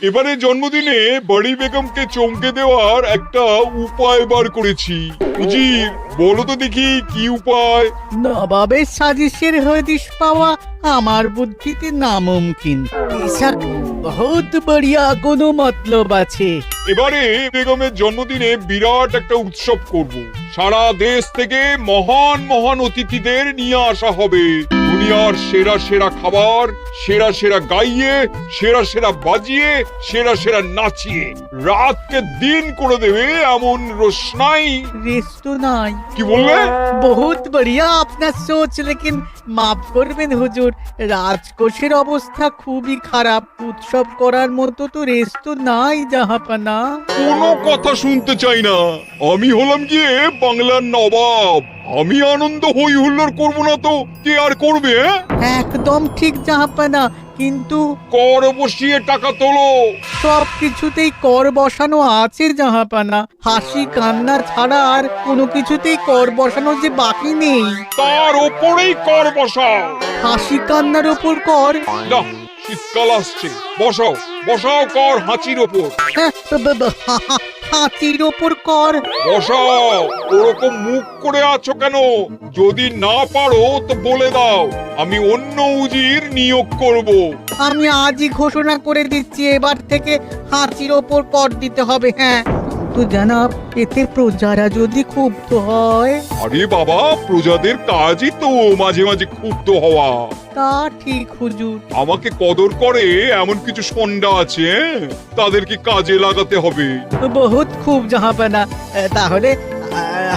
এবারে জন্মদিনে বড়ি বেগমকে চমকে দেওয়ার একটা উপায় বার করেছি। উজির, বলো তো দেখি কি উপায়? নবাবের সাজিশের হদিশ পাওয়া আমার বুদ্ধিতে নামুমকিন। বেশক বহুত বড়িয়া কোনো মতলব আছে। এবারে বেগমের জন্মদিনে বিরাট একটা উৎসব করব। সারা দেশ থেকে মহান মহান অতিথিদের নিয়ে আসা হবে। দুনিয়ার সেরা সেরা খাবার, সেরা সেরা গাইয়ে, সেরা সেরা বাজিয়ে, সেরা সেরা নাচিয়ে রাতকে দিন করে দেবে এমন রোশনাই। রেস্ট নাই। কি বললে? বহুত বড়িয়া আপনার সোচ, লেকিন মাফ করবেন হুজুর, রাজকোষের অবস্থা খুবই খারাপ। উৎসব করার মতো তো রেস্ট নাই জাহাপানা। কোনো কথা শুনতে চাই না। আমি হলাম গিয়ে বাংলার নবাব। আমি আনন্দ হই হুল্লোড় করবো না তো কে আর করবে? একদম ঠিক জাহাপানা, কিন্তু কর বসিয়ে টাকা তোলো। সব কিছুতেই কর বসানো আছে জাহাপানা। হাসি কান্না ছাড়া আর কোনো কিছুতেই কর বসানো যে বাকি নেই। তার ওপরেই কর বসাও। হাসি কান্নার ওপর কর? না, শীতকাল আসছে, বসাও বসাও কর হাঁচির ওপর। হ্যাঁ, হাতির ওপর কর? বসাও। ওরকম মুখ করে আছো কেন? যদি না পারো তো বলে দাও, আমি অন্য উজির নিয়োগ করব। আমি আজই ঘোষণা করে দিচ্ছি, এবার থেকে হাতির ওপর কর দিতে হবে। হ্যাঁ, তো জানাব, এতে প্রজারা যদি ক্ষুব্ধ হয়? আরে বাবা, প্রজাদের কাজই তো মাঝে মাঝে ক্ষুব্ধ হওয়া। তা ঠিক হুজুর। আমাকে কদর করে এমন কিছু সন্ডা আছে, তাদেরকে কাজে লাগাতে হবে। বহুত খুব জাহাপানা। তাহলে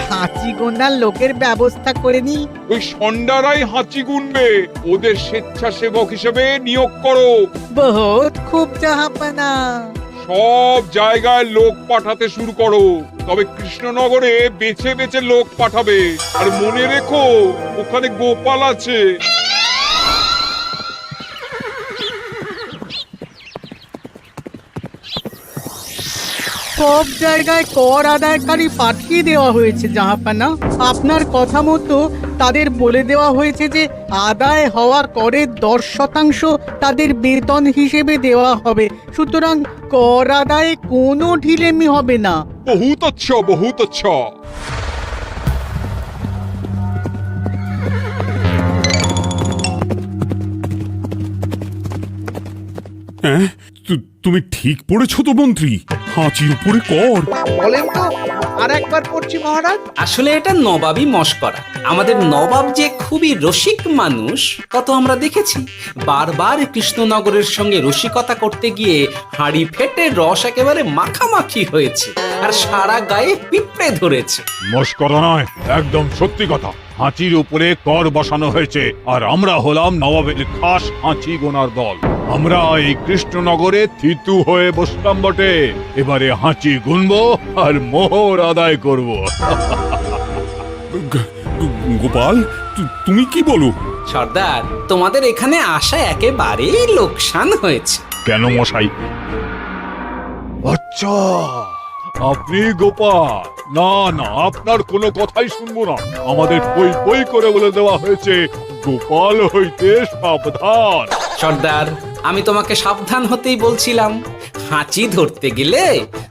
হাঁচি গোনার লোকের ব্যবস্থা করে নি। ওই সন্ডারাই হাঁচি গুনবে। ওদের স্বেচ্ছাসেবক হিসেবে নিয়োগ করো। বহুত খুব জাহাপানা। সব জায়গায় লোক পাঠাতে শুরু করো। তবে কৃষ্ণনগরে বেছে বেছে লোক পাঠাবে। আর মনে রেখো, ওখানে গোপাল আছে। সব জায়গায় কর আদায়কারী পাঠিয়ে দেওয়া হয়েছে জাহাপানা। আপনার কথা মতো তাদের বলে দেওয়া হয়েছে যে আদায় হওয়া করের 10% তাদের বেতন হিসেবে দেওয়া হবে। সুতরাং কর আদায়ে কোনো ঢিলেমি হবে না। বহুত আচ্ছা, বহুত আচ্ছা। হ্যাঁ, তুমি ঠিক পড়েছো তো মন্ত্রী? হাঁচির উপরে কর? বলেন তো, আর একবার পড়ছি মহারাজ। আসলে এটা নবাবই মশকরা। আমাদের নবাব যে খুবই রসিক মানুষ তা তো আমরা দেখেছি। বারবার কৃষ্ণনগরের সঙ্গে রসিকতা করতে গিয়ে হাঁড়ি ফেটে রস একেবারে মাখামাখি হয়েছে, আর সারা গায়ে পিঁপড়ে ধরেছে। মস্করা নয়, একদম সত্যি কথা। হাঁচির উপরে কর বসানো হয়েছে, আর আমরা হলাম নবাবের খাস হাঁচি গোনার দল। আমরা এই কৃষ্ণনগরে থিতু হয়ে বসলাম বটে। এবারে হাঁচি গুনবো আর মোহর আদায় করব। গোপাল, তুমি কি বলো? সর্দার, তোমাদের এখানে আসা একেবারেই লোকসান হয়েছে। কেন মশাই? আচ্ছা, আপনি গোপাল? না না, আপনার কোনো কথাই শুনবো না। আমাদের পই পই করে বলে দেওয়া হয়েছে, গোপাল হইতে সাবধান। সর্দার, আমি তোমাকে সাবধান হতেই বলছিলাম। হাঁচি ধরতে গেলে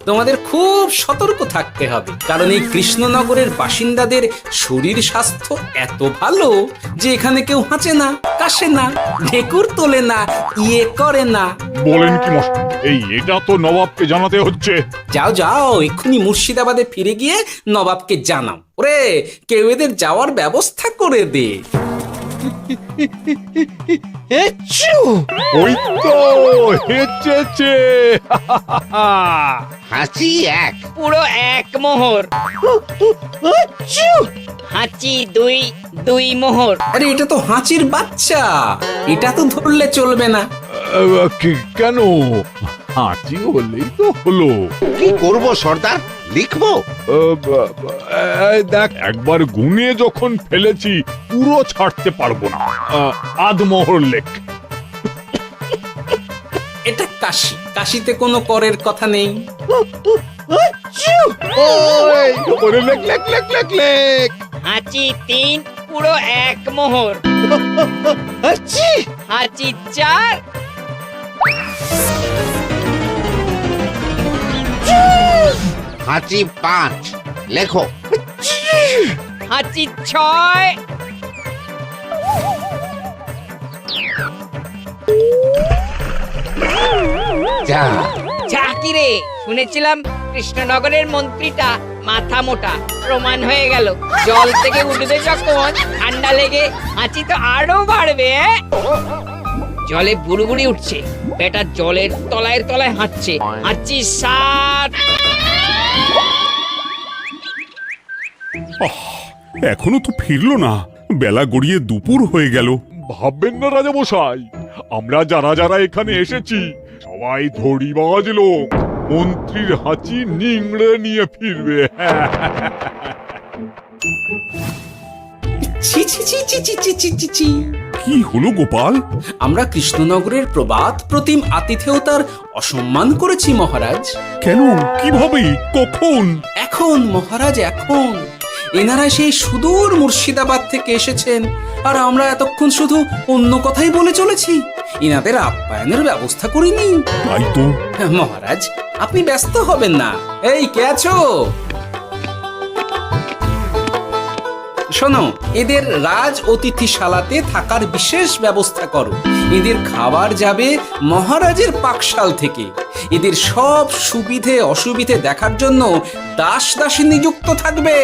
তোমাদের খুব সতর্ক থাকতে হবে, কারণ এই কৃষ্ণনগরের বাসিন্দাদের শরীর স্বাস্থ্য এত ভালো যে এখানে কেউ হাঁচে না, কাশে না, ঢেকুর তোলে না, ইয়ে করে না। বলেন কি মশাই? এটা তো নবাবকে জানাতে হচ্ছে। যাও যাও, এক্ষুনি মুর্শিদাবাদে ফিরে গিয়ে নবাবকে জানাও। ওরে, কেউ এদের যাওয়ার ব্যবস্থা করে দে। ওই তো হেঁচেছে। হাঁচি এক। পুরো এক মোহর। হাঁচি দুই, দুই মোহর। আরে, এটা তো হাঁচির বাচ্চা, এটা তো ধরলে চলবে না। কেন? হাঁচি হলেই তো হলো। কি করব সর্দার? লিখবো? দেখ, একবার গুনে যখন ফেলেছি পুরো ছাড়তে পারবো না। আধমোহর লেখ। এটা কাশি, কাশিতে কোনো করের কথা নেই। ওরে লেখ লেখ লেখ লেখ লেখ। হাঁচি তিন, পুরো এক মোহর। হাঁচি চার। হাঁচি 5, লেখো। হাঁচি 6, যা, যা কি রে, শুনেছিলাম কৃষ্ণনগরের মন্ত্রীটা মাথা মোটা, প্রমাণ হয়ে গেল। জল থেকে উঠবে যখন ঠান্ডা লেগে হাঁচি তো আরো বাড়বে। জলে বুড়ুবুড়ি উঠছে, বেটা জলের তলায় তলায় হাঁটছে। হাঁচি 7, এখনো তো ফিরলো না, বেলা গড়িয়ে দুপুর হয়ে গেল। ভাববেন না রাজামশাই, আমরা যারা যারা এখানে এসেছি সবাই ধড়িবাজ লোক। মন্ত্রীর হাঁচি নিংড়ে নিয়ে ফিরবে। ছি ছি ছি ছি ছি ছি ছি ছি ছি। কি হলো গোপাল? আমরা কৃষ্ণনগরের প্রবাদ প্রতিম আতিথেয়তার অসম্মান করেছি মহারাজ। কেন? কিভাবে? কখন? এখন মহারাজ, এখন এনারা সেই সুদূর মুর্শিদাবাদ থেকে এসেছেন, আর আমরা এতক্ষণ শুধু অন্য কথাই বলে চলেছি, এনাদের আপ্যায়নের ব্যবস্থা করিনি। তাই তো। মহারাজ, আপনি ব্যস্ত হবেন না। এই কে আছো? শোনো, এদের রাজ অতিথিশালাতে থাকার বিশেষ ব্যবস্থা করো। এদের খাবার যাবে মহারাজের পাকশাল থেকে। এদের সব সুবিধে অসুবিধে দেখার জন্য দাস দাসী নিযুক্ত থাকবে।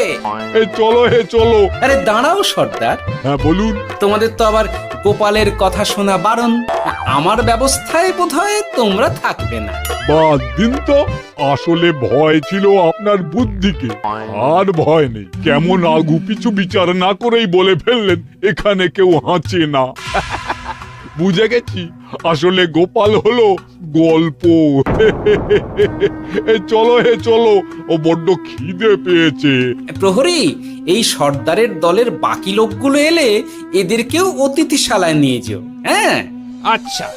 চলো চলো। আরে দাঁড়াও সর্দার, হ্যাঁ বলুন। তোমাদের তো আবার গোপালের কথা শোনা বারণ। আমার ব্যবস্থায় বোধহয় তোমরা থাকবে না। বাদ দিন তো, আসলে ভয় ছিল আপনার বুদ্ধিকে, আর ভয় নেই। কেমন আগু পিছু বিচার না করেই বলে ফেললেন এখানে কেউ হাঁচে না। বুঝে গেছি, আসলে গোপাল হলো গল্প। চলো চলো, ও বড্ড খিদে পেয়েছে। প্রহরী, এই সর্দারের দলের বাকি লোকগুলো এলে এদেরকেও অতিথিশালায় নিয়ে যেও। হ্যাঁ, আচ্ছা।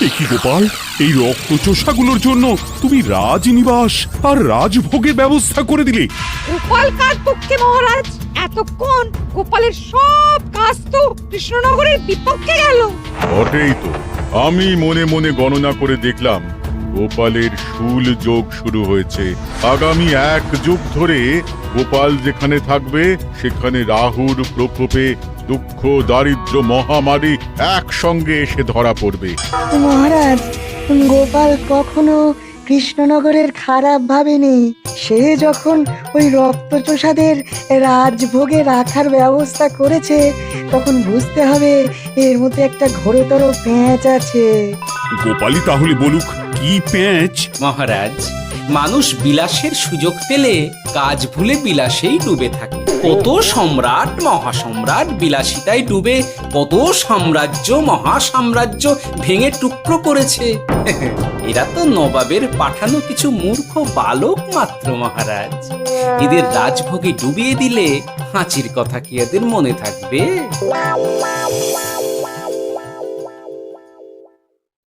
এ কি গোপাল, এই রক্তচোষাগুলোর জন্য তুমি রাজনিবাস আর রাজভোগের ব্যবস্থা করে দিলে? গোপাল কার পক্ষে মহারাজ? এতক্ষণ গোপালের সব কাজ তো কৃষ্ণনগরের বিপক্ষে গেল। বটেই তো, আমি মনে মনে গণনা করে দেখলাম গোপালের শুল যোগ শুরু হয়েছে। আগামী 1 যুগ ধরে গোপাল যেখানে থাকবে সেখানে রাহুর প্রকোপে দুঃখ দারিদ্র মহামারী একসঙ্গে এসে ধরা পড়বে। মহারাজ, গোপাল কখনো কৃষ্ণনগরের খারাপ ভাবেনি। সে যখন ওই রক্তচোষাদের রাজভোগে রাখার ব্যবস্থা করেছে, তখন বুঝতে হবে এর মধ্যে একটা ঘোরতর পেঁচ আছে। গোপালই তাহলে বলুক কি পেঁচ। মহারাজ, মানুষ বিলাসের সুযোগ পেলে কাজ ভুলে বিলাসেই ডুবে থাকে। কত সম্রাট মহাসম্রাট বিলাসিতায় ডুবে কত সাম্রাজ্য মহাসাম্রাজ্য ভেঙে টুকরো করেছে। এরা তো নবাবের পাঠানো কিছু মূর্খ বালক মাত্র মহারাজ। এদের রাজভোগে ডুবিয়ে দিলে হাঁচির কথা কি এদের মনে থাকবে?